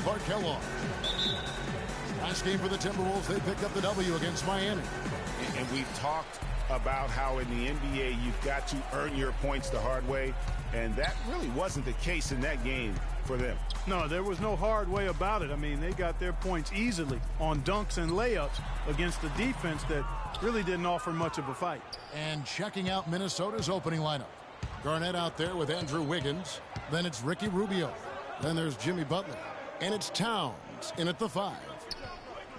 Clark Kellogg. Last game for the Timberwolves, they picked up the W against Miami. And we've talked about how in the NBA you've got to earn your points the hard way, and that really wasn't the case in that game for them. No, there was no hard way about it. I mean, they got their points easily on dunks and layups against the defense that really didn't offer much of a fight. And checking out Minnesota's opening lineup. Garnett out there with Andrew Wiggins. Then it's Ricky Rubio. Then there's Jimmy Butler. And it's Towns in at the 5.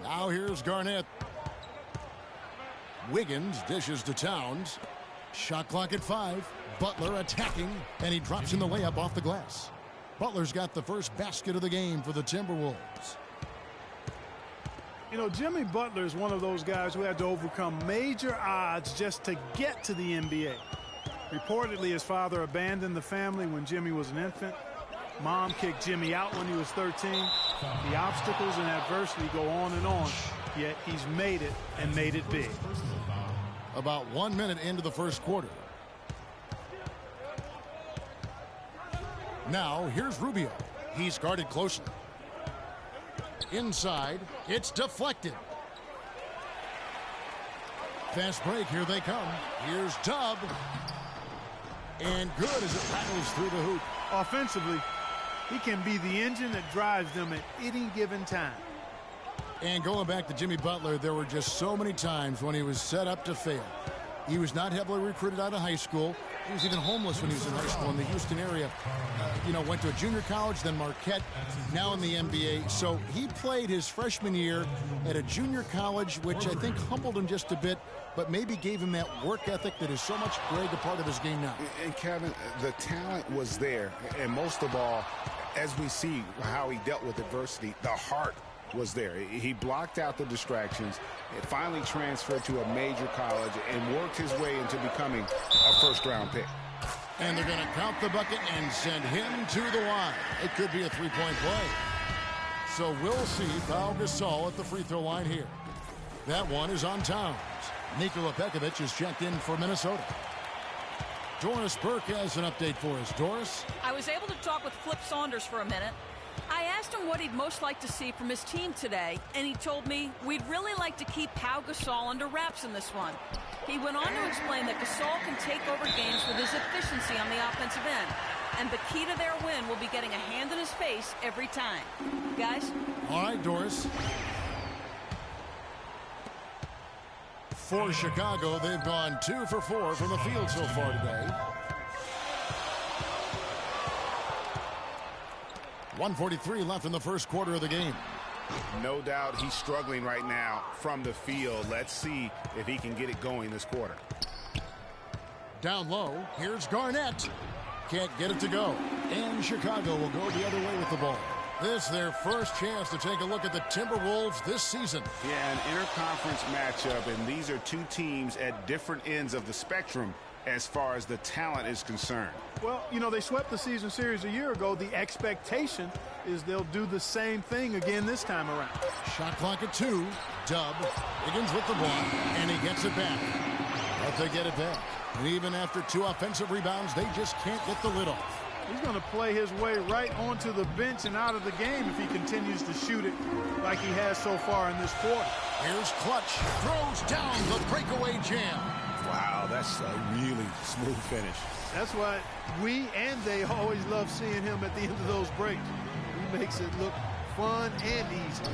Now here's Garnett. Wiggins dishes to Towns. Shot clock at 5. Butler attacking, and he drops in the layup off the glass. Butler's got the first basket of the game for the Timberwolves. You know, Jimmy Butler is one of those guys who had to overcome major odds just to get to the NBA. Reportedly, his father abandoned the family when Jimmy was an infant. Mom kicked Jimmy out when he was 13. The obstacles and adversity go on and on, yet he's made it and made it big. About 1 minute into the first quarter. Now, here's Rubio. He's guarded closely. Inside, it's deflected. Fast break, here they come. Here's Tubb. And good as it rattles through the hoop. Offensively, he can be the engine that drives them at any given time. And going back to Jimmy Butler, there were just so many times when he was set up to fail. He was not heavily recruited out of high school. He was even homeless when he was in high school in the Houston area. Went to a junior college, then Marquette, now in the NBA. So he played his freshman year at a junior college, which I think humbled him just a bit, but maybe gave him that work ethic that is so much, Greg, a part of his game now. And Kevin, the talent was there. And most of all, as we see how he dealt with adversity, the heart was there. He blocked out the distractions. It finally transferred to a major college and worked his way into becoming a first-round pick. And they're going to count the bucket and send him to the line. It could be a three-point play. So we'll see Pau Gasol at the free throw line here. That one is on Towns. Nikola Pekovic is checked in for Minnesota. Doris Burke has an update for us. Doris? I was able to talk with Flip Saunders for a minute. I asked him what he'd most like to see from his team today, and he told me we'd really like to keep Pau Gasol under wraps in this one. He went on to explain that Gasol can take over games with his efficiency on the offensive end, and the key to their win will be getting a hand in his face every time. Guys? All right, Doris. For Chicago, they've gone 2 for 4 from the field so far today. 1:43 left in the first quarter of the game. No doubt he's struggling right now from the field. Let's see if he can get it going this quarter. Down low, here's Garnett. Can't get it to go. And Chicago will go the other way with the ball. This their first chance to take a look at the Timberwolves this season. Yeah, an interconference matchup, and these are two teams at different ends of the spectrum as far as the talent is concerned. Well, you know, they swept the season series a year ago. The expectation is they'll do the same thing again this time around. Shot clock at 2. Dub begins with the ball, and he gets it back. But they get it back. And even after 2 offensive rebounds, they just can't get the lid off. He's going to play his way right onto the bench and out of the game if he continues to shoot it like he has so far in this quarter. Here's Clutch. Throws down the breakaway jam. Wow, that's a really smooth finish. That's why we and they always love seeing him at the end of those breaks. He makes it look fun and easy.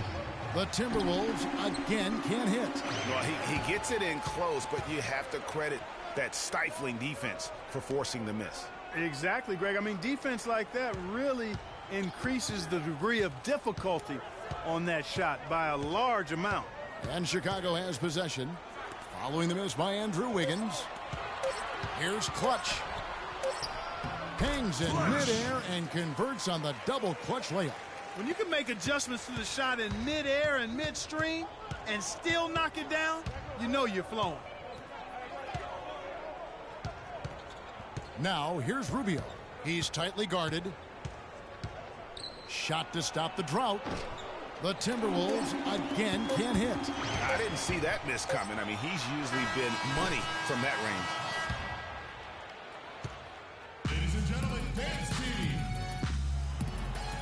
The Timberwolves again can't hit. Well, he gets it in close, but you have to credit that stifling defense for forcing the miss. Exactly, Greg. I mean, defense like that really increases the degree of difficulty on that shot by a large amount. And Chicago has possession. Following the miss by Andrew Wiggins. Here's Clutch. Hangs in midair and converts on the double clutch layup. When you can make adjustments to the shot in midair and midstream and still knock it down, you know you're flowing. Now, here's Rubio. He's tightly guarded. Shot to stop the drought. The Timberwolves again can't hit. I didn't see that miss coming. I mean, he's usually been money from that range. Ladies and gentlemen, Dance Team.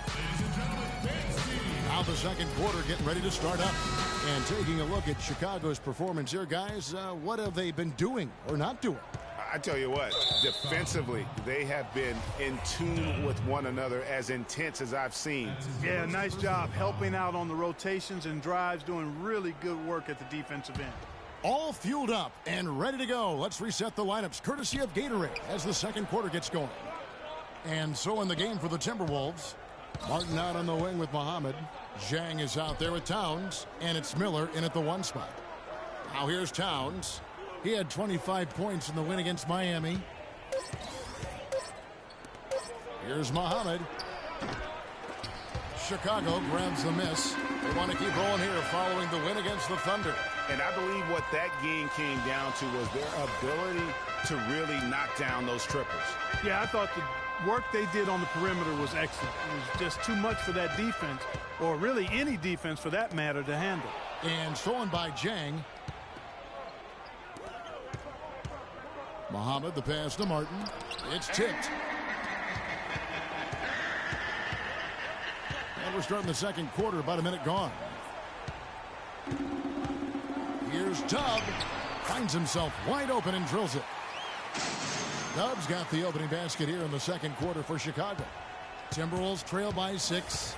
Ladies and gentlemen, Dance Team. Now the second quarter getting ready to start up. And taking a look at Chicago's performance here, guys, what have they been doing or not doing? I tell you what, defensively, they have been in tune with one another, as intense as I've seen. Yeah, nice job helping out on the rotations and drives, doing really good work at the defensive end. All fueled up and ready to go. Let's reset the lineups courtesy of Gatorade as the second quarter gets going. And so in the game for the Timberwolves, Martin out on the wing with Muhammad. Zhang is out there with Towns, and it's Miller in at the 1 spot. Now here's Towns. He had 25 points in the win against Miami. Here's Muhammad. Chicago grabs the miss. They want to keep rolling here following the win against the Thunder. And I believe what that game came down to was their ability to really knock down those triples. Yeah, I thought the work they did on the perimeter was excellent. It was just too much for that defense, or really any defense for that matter, to handle. And stolen by Zhang. Muhammad, the pass to Martin. It's tipped. And we're starting the second quarter, about a minute gone. Here's Dub. Finds himself wide open and drills it. Dub's got the opening basket here in the second quarter for Chicago. Timberwolves trail by 6.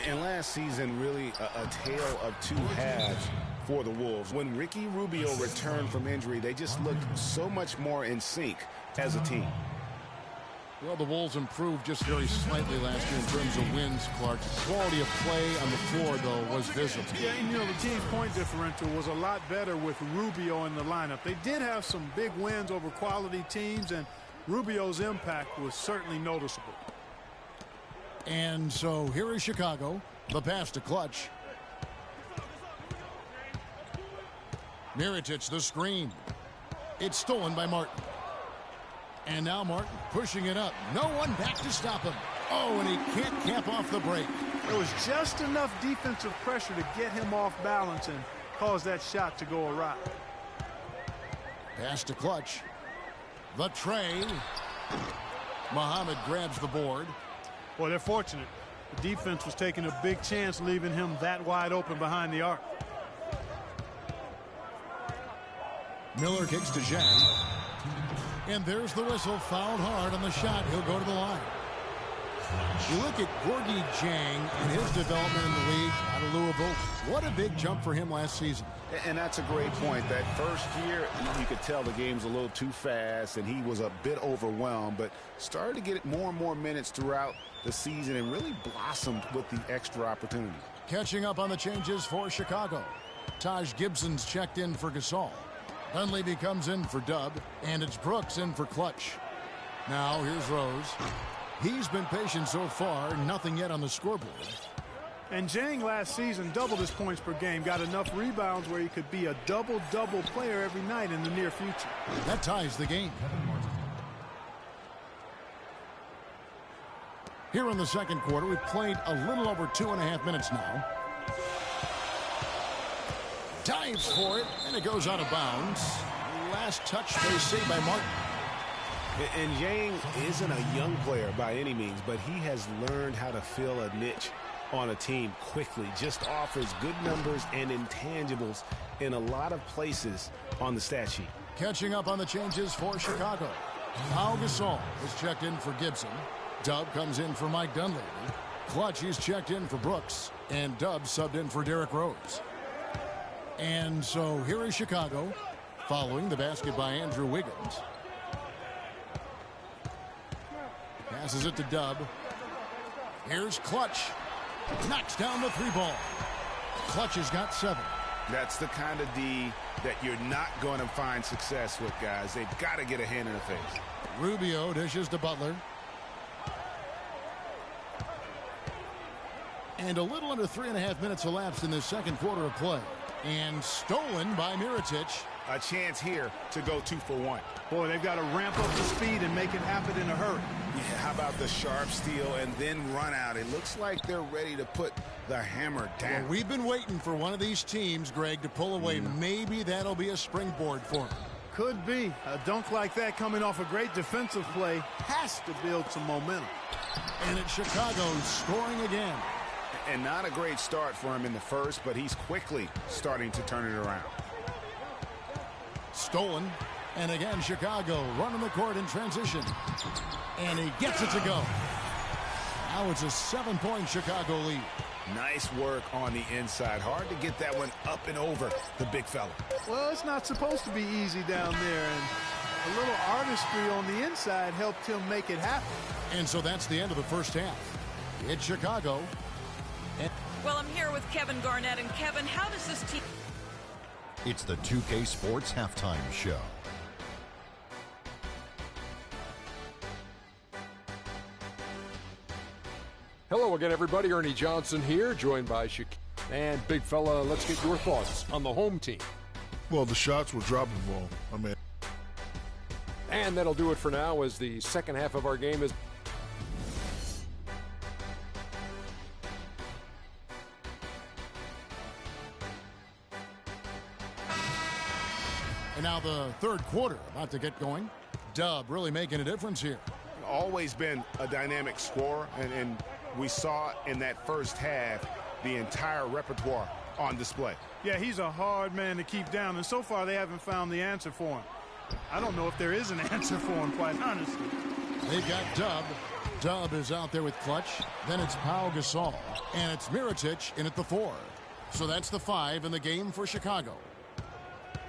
And last season, really a tale of two halves for the Wolves. When Ricky Rubio returned from injury, they just looked so much more in sync as a team. Well, the Wolves improved just very slightly last year in terms of wins, Clark. Quality of play on the floor, though, was visible. Yeah, and, the team's point differential was a lot better with Rubio in the lineup. They did have some big wins over quality teams, and Rubio's impact was certainly noticeable. And so here is Chicago. The pass to Clutch. Mirotic, the screen. It's stolen by Martin. And now Martin pushing it up. No one back to stop him. Oh, and he can't cap off the break. There was just enough defensive pressure to get him off balance and cause that shot to go awry. Pass to Clutch. The tray. Muhammad grabs the board. Boy, they're fortunate. The defense was taking a big chance leaving him that wide open behind the arc. Miller kicks to Zhang. And there's the whistle. Fouled hard on the shot. He'll go to the line. You look at Gorgie Zhang and his development in the league out of Louisville. What a big jump for him last season. And that's a great point. That first year, you could tell the game's a little too fast, and he was a bit overwhelmed, but started to get more and more minutes throughout the season and really blossomed with the extra opportunity. Catching up on the changes for Chicago. Taj Gibson's checked in for Gasol. Dunleavy comes in for Dub, and it's Brooks in for Clutch. Now here's Rose. He's been patient so far, nothing yet on the scoreboard. And Zhang last season doubled his points per game, got enough rebounds where he could be a double-double player every night in the near future. That ties the game. Here in the second quarter, we've played a little over 2.5 minutes now. Dives for it, and it goes out of bounds. Last touch, they say, by Martin. And Zhang isn't a young player by any means, but he has learned how to fill a niche on a team quickly. Just offers good numbers and intangibles in a lot of places on the stat sheet. Catching up on the changes for Chicago. Pau Gasol is checked in for Gibson. Dub comes in for Mike Dunleavy. Clutch is checked in for Brooks. And Dub subbed in for Derrick Rose. And so here is Chicago following the basket by Andrew Wiggins. Passes it to Dub. Here's Clutch. Knocks down the 3 ball. Clutch has got 7. That's the kind of D that you're not going to find success with, guys. They've got to get a hand in the face. Rubio dishes to Butler. And a little under 3.5 minutes elapsed in this second quarter of play. And stolen by Mirotic. A chance here to go 2 for 1. Boy, they've got to ramp up the speed and make it happen in a hurry. Yeah, how about the sharp steal and then run out? It looks like they're ready to put the hammer down. Well, we've been waiting for one of these teams, Greg, to pull away. Maybe that'll be a springboard for them. Could be. A dunk like that coming off a great defensive play has to build some momentum. And it's Chicago scoring again. And not a great start for him in the first, but he's quickly starting to turn it around. Stolen. And again, Chicago running the court in transition. And he gets it to go. Now it's a 7-point Chicago lead. Nice work on the inside. Hard to get that one up and over the big fella. Well, it's not supposed to be easy down there, and a little artistry on the inside helped him make it happen. And so that's the end of the first half. It's Chicago. Well, I'm here with Kevin Garnett. And Kevin, how does this team... It's the 2K Sports Halftime Show. Hello again, everybody. Ernie Johnson here, joined by Chicago. And big fella, let's get your thoughts on the home team. Well, the shots were dropping ball. And that'll do it for now as the second half of our game is... And now the third quarter about to get going. Dub really making a difference here. Always been a dynamic scorer, and we saw in that first half the entire repertoire on display. Yeah, he's a hard man to keep down, and so far they haven't found the answer for him. I don't know if there is an answer for him, quite honestly. They've got Dub. Dub is out there with Clutch. Then it's Pau Gasol. And it's Mirotic in at the 4. So that's the 5 in the game for Chicago.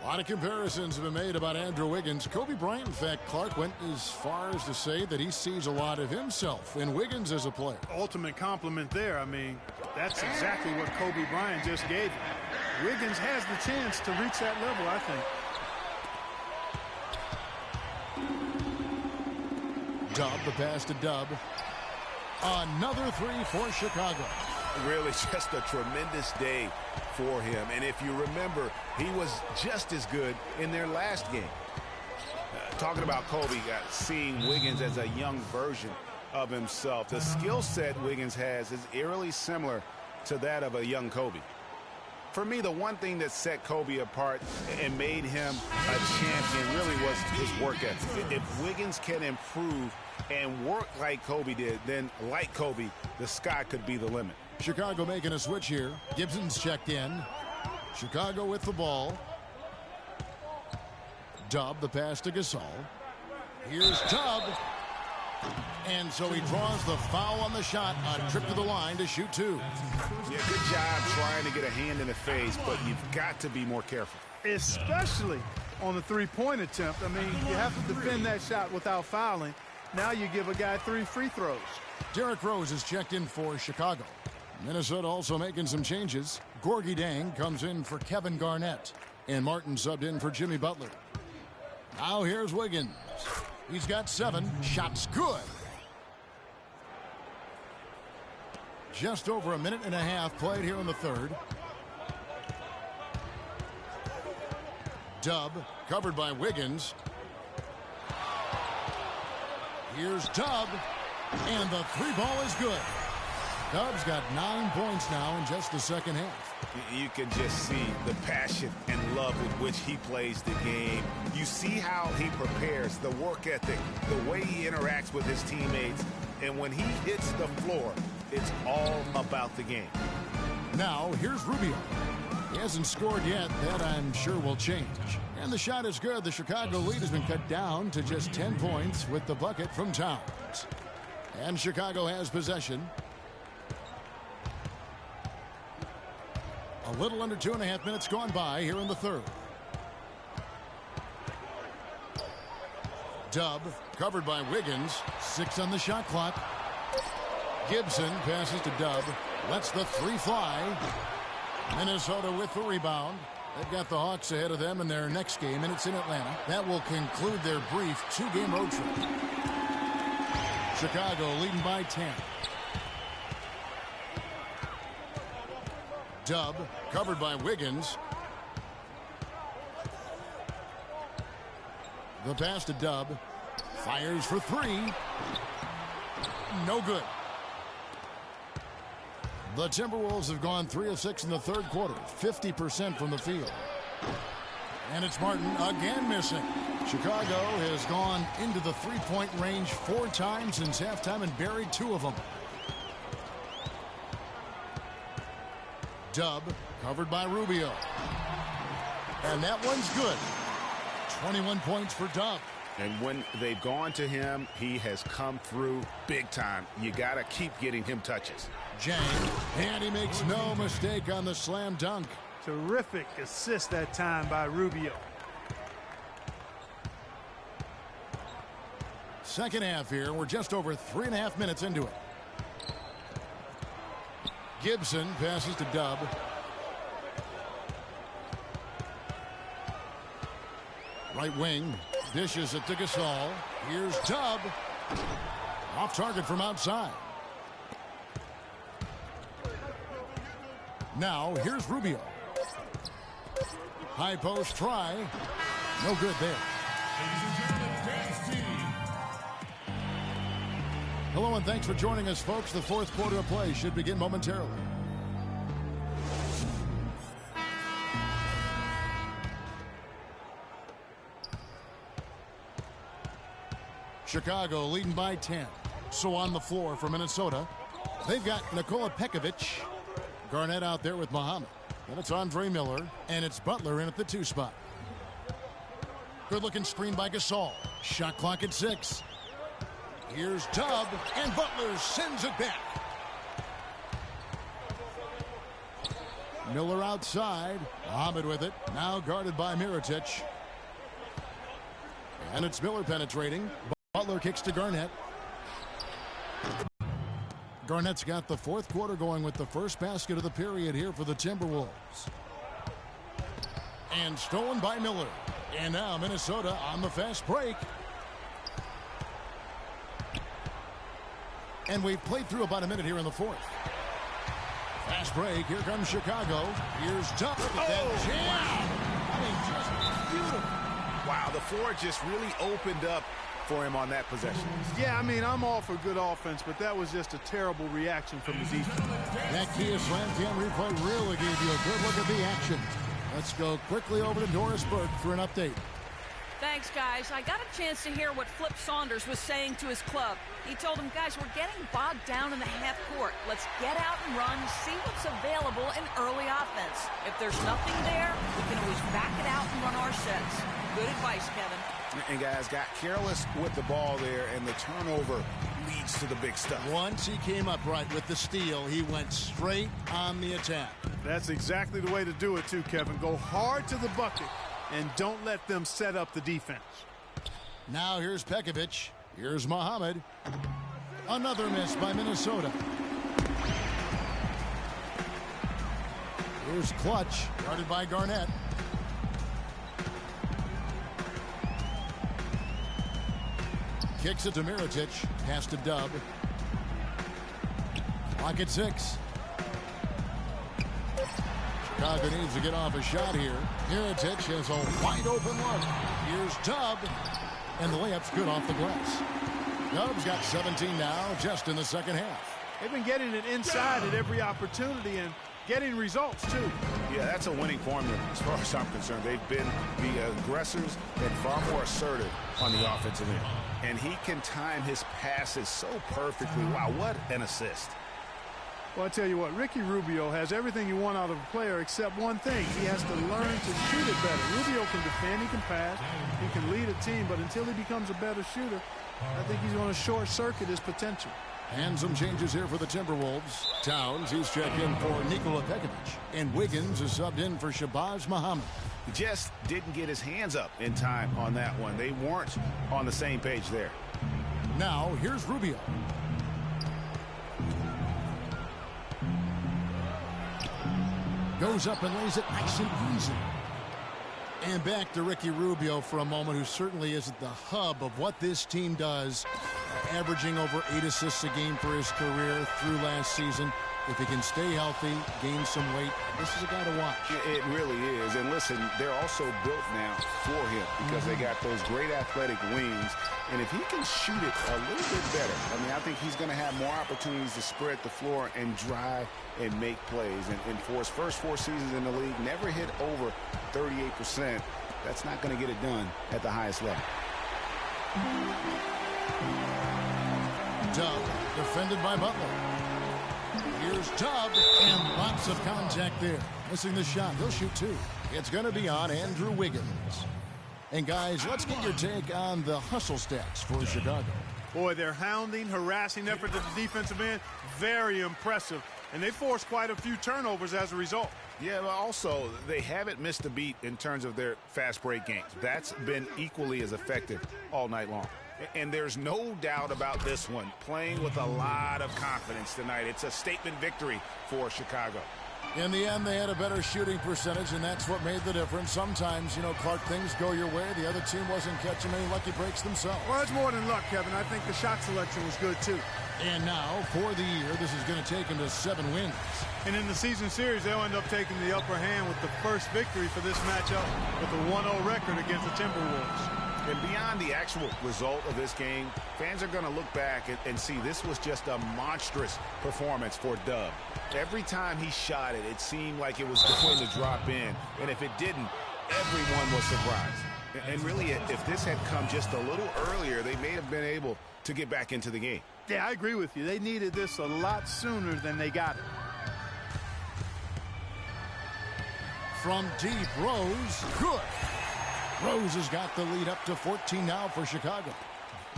A lot of comparisons have been made about Andrew Wiggins. Kobe Bryant, in fact, Clark went as far as to say that he sees a lot of himself in Wiggins as a player. Ultimate compliment there. I mean, that's exactly what Kobe Bryant just gave him. Wiggins has the chance to reach that level, I think. Dub, the pass to Dub. Another 3 for Chicago. Really just a tremendous day for him. And if you remember, he was just as good in their last game. Talking about Kobe, seeing Wiggins as a young version of himself. The skill set Wiggins has is eerily similar to that of a young Kobe. For me, the one thing that set Kobe apart and made him a champion really was his work ethic. If Wiggins can improve and work like Kobe did, then like Kobe, the sky could be the limit. Chicago making a switch here. Gibson's checked in. Chicago with the ball. Dub, the pass to Gasol. Here's Dub. And so he draws the foul on the shot. A trip to the line to shoot 2. Yeah, good job trying to get a hand in the face, but you've got to be more careful. Especially on the three-point attempt. I mean, you have to defend that shot without fouling. Now you give a guy 3 free throws. Derrick Rose is checked in for Chicago. Minnesota also making some changes. Gorgie Dang comes in for Kevin Garnett. And Martin subbed in for Jimmy Butler. Now here's Wiggins. He's got 7. Shots good. Just over a minute and a half played here in the third. Dub covered by Wiggins. Here's Dub. And the 3 ball is good. Dub's got 9 points now in just the second half. You can just see the passion and love with which he plays the game. You see how he prepares, the work ethic, the way he interacts with his teammates. And when he hits the floor, it's all about the game. Now, here's Rubio. He hasn't scored yet. That, I'm sure, will change. And the shot is good. The Chicago lead has been cut down to just 10 points with the bucket from Towns. And Chicago has possession. A little under 2.5 minutes gone by here in the third. Dub covered by Wiggins. 6 on the shot clock. Gibson passes to Dub. Lets the 3 fly. Minnesota with the rebound. They've got the Hawks ahead of them in their next game, and it's in Atlanta. That will conclude their brief 2-game road trip. Chicago leading by 10. Dub covered by Wiggins. The pass to Dub. Fires for 3. No good. The Timberwolves have gone 3 of 6 in the third quarter. 50% from the field. And it's Martin again missing. Chicago has gone into the 3-point range 4 times since halftime and buried 2 of them. Dub covered by Rubio. And that one's good. 21 points for Dub. And when they've gone to him, he has come through big time. You got to keep getting him touches. Jang, and he makes no mistake on the slam dunk. Terrific assist that time by Rubio. Second half here. We're just over 3.5 minutes into it. Gibson passes to Dub. Right wing. Dishes it to Gasol. Here's Dub. Off target from outside. Now here's Rubio. High post try. No good there. Hello and thanks for joining us, folks. The fourth quarter of play should begin momentarily. Chicago leading by 10. So on the floor for Minnesota, they've got Nikola Pekovic. Garnett out there with Muhammad. And it's Andre Miller. And it's Butler in at the 2 spot. Good looking screen by Gasol. Shot clock at 6. Here's Dub. And Butler sends it back. Miller outside. Muhammad with it. Now guarded by Mirotic. And it's Miller penetrating. Butler kicks to Garnett. Garnett's got the fourth quarter going with the first basket of the period here for the Timberwolves. And stolen by Miller. And now Minnesota on the fast break. And we've played through about a minute here in the fourth. Fast break. Here comes Chicago. Here's Dub. That jam. I mean, just beautiful. Wow, the floor just really opened up for him on that possession. Yeah, I mean, I'm all for good offense, but that was just a terrible reaction from the defense. That Kia Slam Cam replay really gave you a good look at the action. Let's go quickly over to Doris Burke for an update. Thanks, guys. I got a chance to hear what Flip Saunders was saying to his club. He told them, guys, we're getting bogged down in the half court. Let's get out and run, see what's available in early offense. If there's nothing there, we can always back it out and run our sets. Good advice, Kevin. And guys got careless with the ball there, and the turnover leads to the big stuff. Once he came up right with the steal, he went straight on the attack. That's exactly the way to do it, too, Kevin. Go hard to the bucket and don't let them set up the defense. Now here's Pekovic. Here's Muhammad. Another miss by Minnesota. Here's Clutch, guarded by Garnett. Kicks it to Mirotic. Pass to Dub. Clock at 6. Chicago needs to get off a shot here. Mirotic has a wide open look. Here's Dub. And the layup's good off the glass. Dub's got 17 now, just in the second half. They've been getting it inside at every opportunity and getting results, too. Yeah, that's a winning formula as far as I'm concerned. They've been the aggressors and far more assertive on the offensive end. And he can time his passes so perfectly. Wow, what an assist. Well, I tell you what, Ricky Rubio has everything you want out of a player except one thing. He has to learn to shoot it better. Rubio can defend, he can pass, he can lead a team, but until he becomes a better shooter, I think he's going to short-circuit his potential. And some changes here for the Timberwolves. Towns, he's checked in for Nikola Pekovic. And Wiggins is subbed in for Shabazz Muhammad. He just didn't get his hands up in time on that one. They weren't on the same page there. Now, here's Rubio. Goes up and lays it nice and easy. And back to Ricky Rubio for a moment, who certainly is at the hub of what this team does, averaging over 8 assists a game for his career through last season. If he can stay healthy, gain some weight, this is a guy to watch. It really is. And listen, they're also built now for him because they got those great athletic wings. And if he can shoot it a little bit better, I mean, I think he's going to have more opportunities to spread the floor and drive and make plays. And for his first 4 seasons in the league, never hit over 38%. That's not going to get it done at the highest level. Dub, defended by Butler. Here's Tubb, and lots of contact there. Missing the shot. He'll shoot two. It's going to be on Andrew Wiggins. And, guys, let's get your take on the hustle stats for Chicago. Boy, their hounding, harassing effort at the defensive end, very impressive. And they forced quite a few turnovers as a result. Yeah, but also, they haven't missed a beat in terms of their fast break games. That's been equally as effective all night long. And there's no doubt about this one. Playing with a lot of confidence tonight. It's a statement victory for Chicago. In the end, they had a better shooting percentage, and that's what made the difference. Sometimes, Clark, things go your way. The other team wasn't catching many lucky breaks themselves. Well, it's more than luck, Kevin. I think the shot selection was good, too. And now, for the year, this is going to take them to 7 wins. And in the season series, they'll end up taking the upper hand with the first victory for this matchup with a 1-0 record against the Timberwolves. And beyond the actual result of this game, fans are going to look back and see this was just a monstrous performance for Dub. Every time he shot it, it seemed like it was going to drop in. And if it didn't, everyone was surprised. And really, if this had come just a little earlier, they may have been able to get back into the game. Yeah, I agree with you. They needed this a lot sooner than they got it. From deep, Rose, good. Rose has got the lead up to 14 now for Chicago.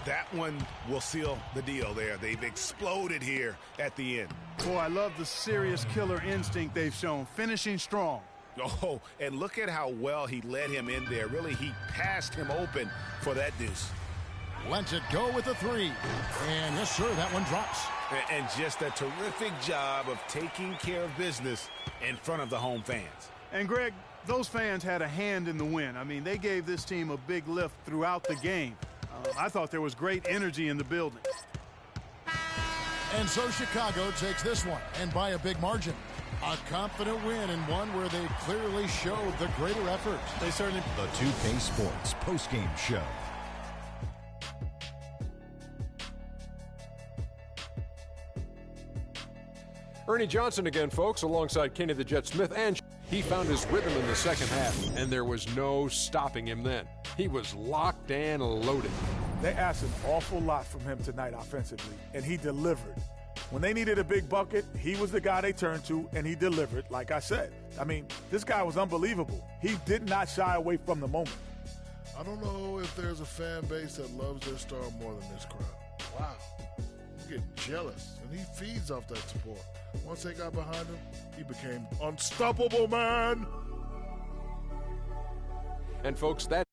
That one will seal the deal there. They've exploded here at the end. Boy, I love the serious killer instinct they've shown, finishing strong. Oh, and look at how well he led him in there. Really, he passed him open for that deuce. Lets it go with a three. And yes, sir, that one drops. And just a terrific job of taking care of business in front of the home fans. And, Greg, those fans had a hand in the win. I mean, they gave this team a big lift throughout the game. I thought there was great energy in the building. And so Chicago takes this one, and by a big margin. A confident win, and one where they clearly showed the greater effort. They certainly... The 2K Sports postgame show. Ernie Johnson again, folks, alongside Kenny the Jet Smith, and he found his rhythm in the second half, and there was no stopping him then. He was locked and loaded. They asked an awful lot from him tonight offensively, and he delivered. When they needed a big bucket, he was the guy they turned to, and he delivered, like I said. I mean, this guy was unbelievable. He did not shy away from the moment. I don't know if there's a fan base that loves their star more than this crowd. Wow. I'm getting jealous, and he feeds off that support. Once they got behind him, he became unstoppable, man. And, folks, that